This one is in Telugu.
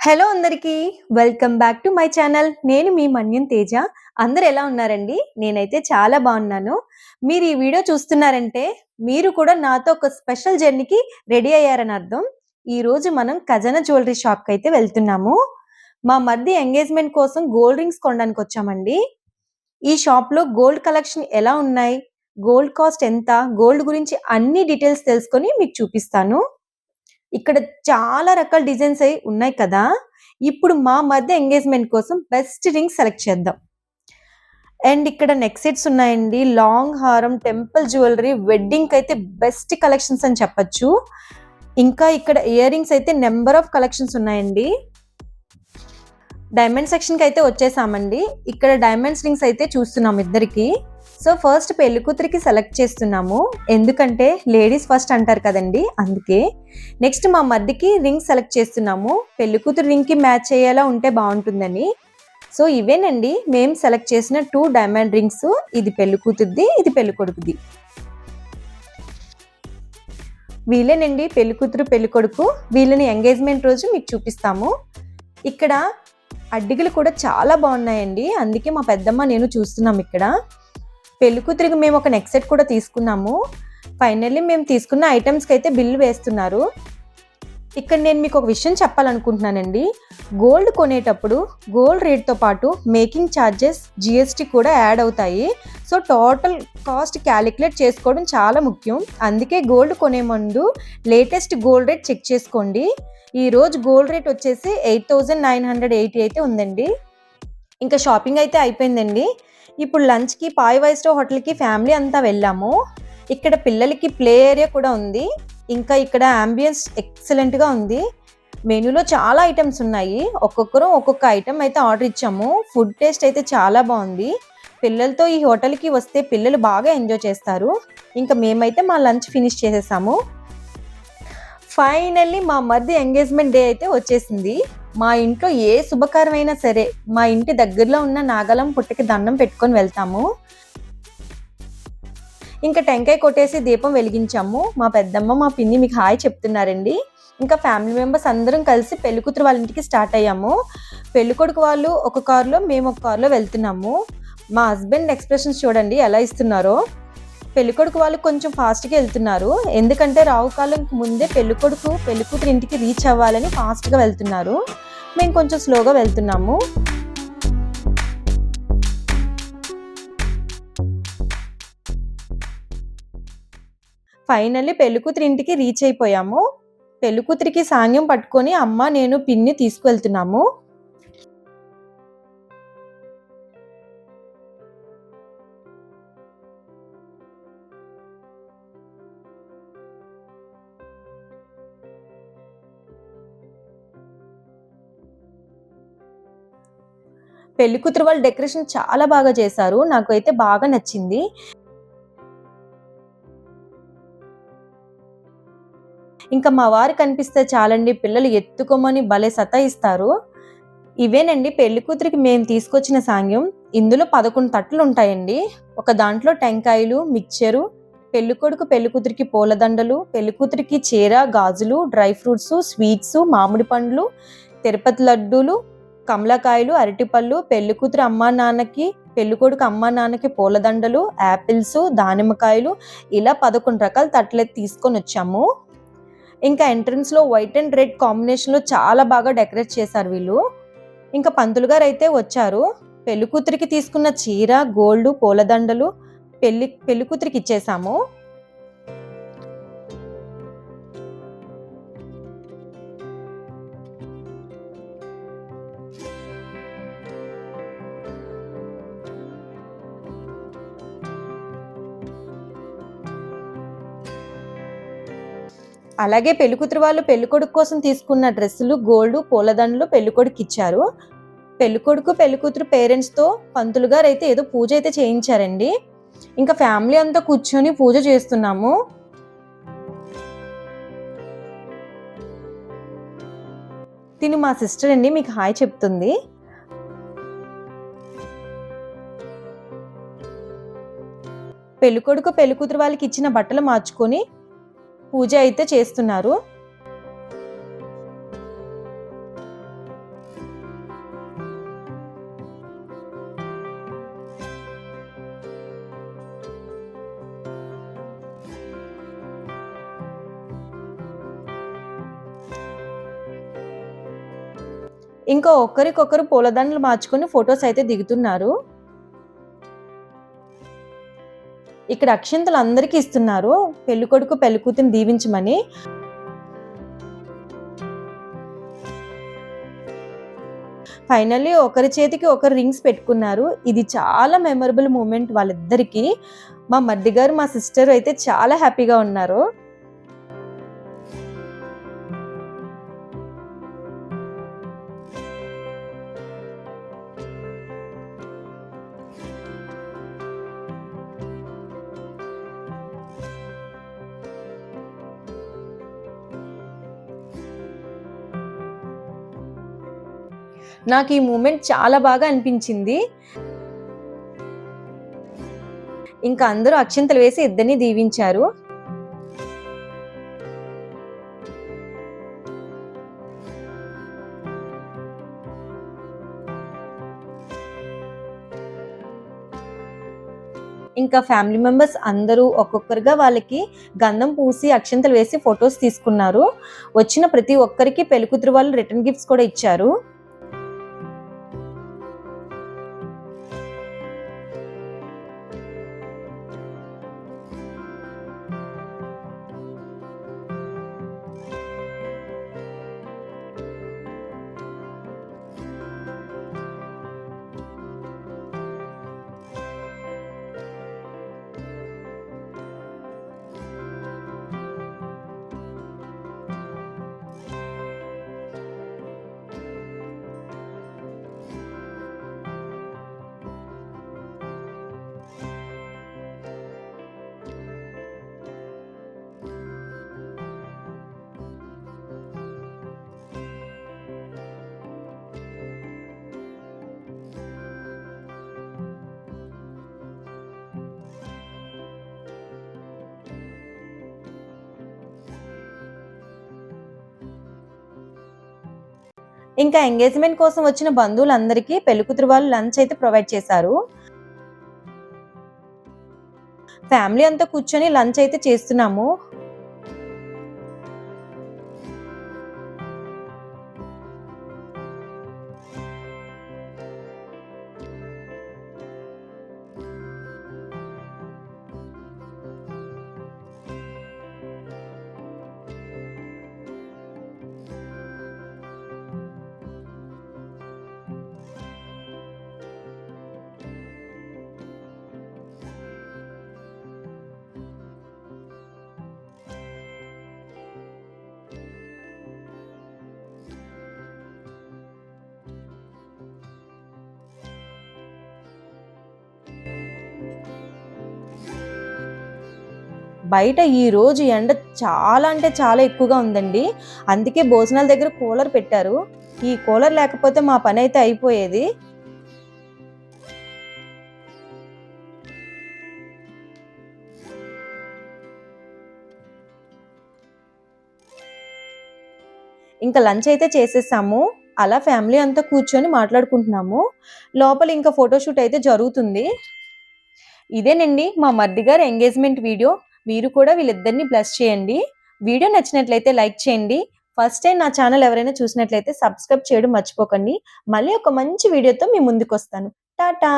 హలో అందరికీ welcome back to my channel. నేను మీ మన్యం తేజ. అందరు ఎలా ఉన్నారండి? నేనైతే చాలా బాగున్నాను. మీరు ఈ వీడియో చూస్తున్నారంటే మీరు కూడా నాతో ఒక స్పెషల్ జర్నీకి రెడీ అయ్యారని అర్థం. ఈరోజు మనం ఖజానా జ్యువెలరీ షాప్కి అయితే వెళ్తున్నాము. మా మరిది ఎంగేజ్మెంట్ కోసం గోల్డ్ రింగ్స్ కొనడానికి వచ్చామండి. ఈ షాప్లో గోల్డ్ కలెక్షన్ ఎలా ఉన్నాయి, గోల్డ్ కాస్ట్ ఎంత, గోల్డ్ గురించి అన్ని డీటెయిల్స్ తెలుసుకొని మీకు చూపిస్తాను. ఇక్కడ చాలా రకాల డిజైన్స్ అయి ఉన్నాయి కదా. ఇప్పుడు మా మధ్య ఎంగేజ్మెంట్ కోసం బెస్ట్ రింగ్ సెలెక్ట్ చేద్దాం. అండ్ ఇక్కడ నెక్ సెట్స్ ఉన్నాయండి, లాంగ్ హారం, టెంపుల్ జ్యువెలరీ, వెడ్డింగ్ అయితే బెస్ట్ కలెక్షన్స్ అని చెప్పొచ్చు. ఇంకా ఇక్కడ ఇయర్ రింగ్స్ అయితే నెంబర్ ఆఫ్ కలెక్షన్స్ ఉన్నాయండి. డైమండ్ సెక్షన్కి అయితే వచ్చేసామండి. ఇక్కడ డైమండ్స్ రింగ్స్ అయితే చూస్తున్నాం ఇద్దరికి. సో ఫస్ట్ పెళ్లి కూతురికి సెలెక్ట్ చేస్తున్నాము, ఎందుకంటే లేడీస్ ఫస్ట్ అంటారు కదండి, అందుకే. నెక్స్ట్ మా మధ్యకి రింగ్ సెలెక్ట్ చేస్తున్నాము, పెళ్లి కూతురు రింగ్కి మ్యాచ్ అయ్యేలా ఉంటే బాగుంటుందని. సో ఇవేనండి మేము సెలెక్ట్ చేసిన 2 డైమండ్ రింగ్స్. ఇది పెళ్లి కూతురుది, ఇది పెళ్లి కొడుకుది. వీళ్ళేనండి పెళ్లి కూతురు పెళ్లి కొడుకు. వీళ్ళని ఎంగేజ్మెంట్ రోజు మీకు చూపిస్తాము. ఇక్కడ అడ్డిగలు కూడా చాలా బాగున్నాయండి, అందుకే మా పెద్దమ్మ నేను చూస్తున్నాం. ఇక్కడ పెళ్లి కూతురికి మేము ఒక నెక్ సెట్ కూడా తీసుకున్నాము. ఫైనల్లీ మేము తీసుకున్న ఐటమ్స్కి అయితే బిల్లు వేస్తున్నారు. ఇక్కడ నేను మీకు ఒక విషయం చెప్పాలనుకుంటున్నానండి. గోల్డ్ కొనేటప్పుడు గోల్డ్ రేట్తో పాటు మేకింగ్ ఛార్జెస్, జిఎస్టీ కూడా యాడ్ అవుతాయి. సో టోటల్ కాస్ట్ క్యాలిక్యులేట్ చేసుకోవడం చాలా ముఖ్యం. అందుకే గోల్డ్ కొనే ముందు లేటెస్ట్ గోల్డ్ రేట్ చెక్ చేసుకోండి. ఈరోజు గోల్డ్ రేట్ వచ్చేసి 8,980 అయితే ఉందండి. ఇంకా షాపింగ్ అయితే అయిపోయిందండి. ఇప్పుడు లంచ్కి పాయ్ వైస్టో హోటల్కి ఫ్యామిలీ అంతా వెళ్ళాము. ఇక్కడ పిల్లలకి ప్లే ఏరియా కూడా ఉంది. ఇంకా ఇక్కడ అంబియన్స్ ఎక్సలెంట్గా ఉంది. మెనూలో చాలా ఐటమ్స్ ఉన్నాయి. ఒక్కొక్కరు ఒక్కొక్క ఐటమ్ అయితే ఆర్డర్ ఇచ్చాము. ఫుడ్ టేస్ట్ అయితే చాలా బాగుంది. పిల్లలతో ఈ హోటల్కి వస్తే పిల్లలు బాగా ఎంజాయ్ చేస్తారు. ఇంకా మేమైతే మా లంచ్ ఫినిష్ చేసేసాము. ఫైనల్లీ మా మరిది ఎంగేజ్మెంట్ డే అయితే వచ్చేసింది. మా ఇంట్లో ఏ శుభకారమైనా సరే మా ఇంటి దగ్గరలో ఉన్న నాగలం పుట్టకి దండం పెట్టుకొని వెళ్తాము. ఇంకా టెంకాయ కొట్టేసి దీపం వెలిగించాము. మా పెద్దమ్మ మా పిన్ని మీకు హాయ్ చెప్తున్నారండి. ఇంకా ఫ్యామిలీ మెంబర్స్ అందరం కలిసి పెళ్లి కూతురు వాళ్ళ ఇంటికి స్టార్ట్ అయ్యాము. పెళ్లి కొడుకు వాళ్ళు ఒక కారులో, మేము ఒక కారులో వెళ్తున్నాము. మా హస్బెండ్ ఎక్స్ప్రెషన్స్ చూడండి ఎలా ఇస్తున్నారో. పెళ్ళికొడుకు వాళ్ళు కొంచెం ఫాస్ట్గా వెళ్తున్నారు, ఎందుకంటే రావుకాలంకి ముందే పెళ్ళికొడుకు పెళ్ళికూతురు ఇంటికి రీచ్ అవ్వాలని ఫాస్ట్గా వెళ్తున్నారు. మేము కొంచెం స్లోగా వెళ్తున్నాము. ఫైనల్లీ పెళ్ళికూతురు ఇంటికి రీచ్ అయిపోయాము. పెళ్ళికూతురికి సాంగ్యం పట్టుకొని అమ్మ, నేను, పిన్ని తీసుకువెళ్తున్నాము. పెళ్లి కూతురు వాళ్ళ డెకరేషన్ చాలా బాగా చేశారు, నాకు అయితే బాగా నచ్చింది. ఇంకా మా వారు కనిపిస్తే చాలండి, పిల్లలు ఎత్తుకోమని భలే సతాయిస్తారు. ఇవేనండి పెళ్లి కూతురికి మేము తీసుకొచ్చిన సాంగ్యం. ఇందులో 11 తట్లు ఉంటాయండి. ఒక దాంట్లో టెంకాయలు, మిక్చరు, పెళ్లి కొడుకు పెళ్లి కూతురికి పూలదండలు, పెళ్లి కూతురికి చీర, గాజులు, డ్రై ఫ్రూట్స్, స్వీట్స్, మామిడి పండ్లు, తిరుపతి లడ్డూలు, కమలకాయలు, అరటిపళ్ళు, పెళ్లి కూతురు అమ్మా నాన్నకి, పెళ్లి కొడుకు అమ్మా నాన్నకి పూలదండలు, యాపిల్స్, దానిమ్మకాయలు, ఇలా 11 రకాల తట్లెత్తి తీసుకొని వచ్చాము. ఇంకా ఎంట్రన్స్లో వైట్ అండ్ రెడ్ కాంబినేషన్లో చాలా బాగా డెకరేట్ చేశారు వీళ్ళు. ఇంకా పంతులు గారు అయితే వచ్చారు. పెళ్లి కూతురికి తీసుకున్న చీర, గోల్డ్, పూలదండలు పెళ్లి కూతురికి ఇచ్చేసాము. అలాగే పెళ్లికూతురు వాళ్ళు పెళ్లికొడుకు కోసం తీసుకున్న డ్రెస్సులు, గోల్డ్, పూలదండలు పెళ్లికొడుకు ఇచ్చారు. పెళ్లికొడుకు పెళ్లికూతురు పేరెంట్స్తో పంతులు గారు అయితే ఏదో పూజ అయితే చేయించారండి. ఇంకా ఫ్యామిలీ అంతా కూర్చొని పూజ చేస్తున్నాము. తిని మా సిస్టర్ అండి, మీకు హాయ్ చెప్తుంది. పెళ్లికొడుకు పెళ్లికూతురు వాళ్ళకి ఇచ్చిన బట్టలు మార్చుకొని పూజ అయితే చేస్తున్నారు. ఇంకా ఒకరికొకరు పూలదండలు మార్చుకొని ఫొటోస్ అయితే దిగుతున్నారు. ఇక్కడ అక్షింతలు అందరికీ ఇస్తున్నారు పెళ్ళికొడుకు పెళ్ళికూతురిని దీవించమని. ఫైనల్లీ ఒకరి చేతికి ఒకరు రింగ్స్ పెట్టుకున్నారు. ఇది చాలా మెమరబుల్ మూమెంట్ వాళ్ళిద్దరికి. మా మరిది గారు మా సిస్టర్ అయితే చాలా హ్యాపీగా ఉన్నారు. నాకు ఈ మూమెంట్ చాలా బాగా అనిపించింది. ఇంకా అందరూ అక్షింతలు వేసి ఇద్దరిని దీవించారు. ఇంకా ఫ్యామిలీ మెంబర్స్ అందరూ ఒక్కొక్కరుగా వాళ్ళకి గంధం పూసి అక్షింతలు వేసి ఫొటోస్ తీసుకున్నారు. వచ్చిన ప్రతి ఒక్కరికి పెళ్ళికూతురు వాళ్ళు రిటర్న్ గిఫ్ట్స్ కూడా ఇచ్చారు. ఇంకా ఎంగేజ్మెంట్ కోసం వచ్చిన బంధువులందరికీ పెళ్ళికూతురు వాళ్ళు లంచ్ అయితే ప్రొవైడ్ చేశారు. ఫ్యామిలీ అంతా కూర్చొని లంచ్ అయితే చేస్తున్నాము. బయట ఈ రోజు ఎండ చాలా అంటే చాలా ఎక్కువగా ఉందండి. అందుకే భోజనాల దగ్గర కూలర్ పెట్టారు. ఈ కూలర్ లేకపోతే మా పని అయితే అయిపోయేది. ఇంకా లంచ్ అయితే చేసేసాము. అలా ఫ్యామిలీ అంతా కూర్చొని మాట్లాడుకుంటున్నాము. లోపల ఇంకా ఫోటోషూట్ అయితే జరుగుతుంది. ఇదేనండి మా మరిది గారి ఎంగేజ్మెంట్ వీడియో. మీరు కూడా వీళ్ళిద్దరిని బ్లెస్ చేయండి. వీడియో నచ్చినట్లయితే లైక్ చేయండి. ఫస్ట్ టైం నా ఛానల్ ఎవరైనా చూసినట్లయితే సబ్స్క్రైబ్ చేయడం మర్చిపోకండి. మళ్ళీ ఒక మంచి వీడియోతో మీ ముందుకు వస్తాను. టాటా.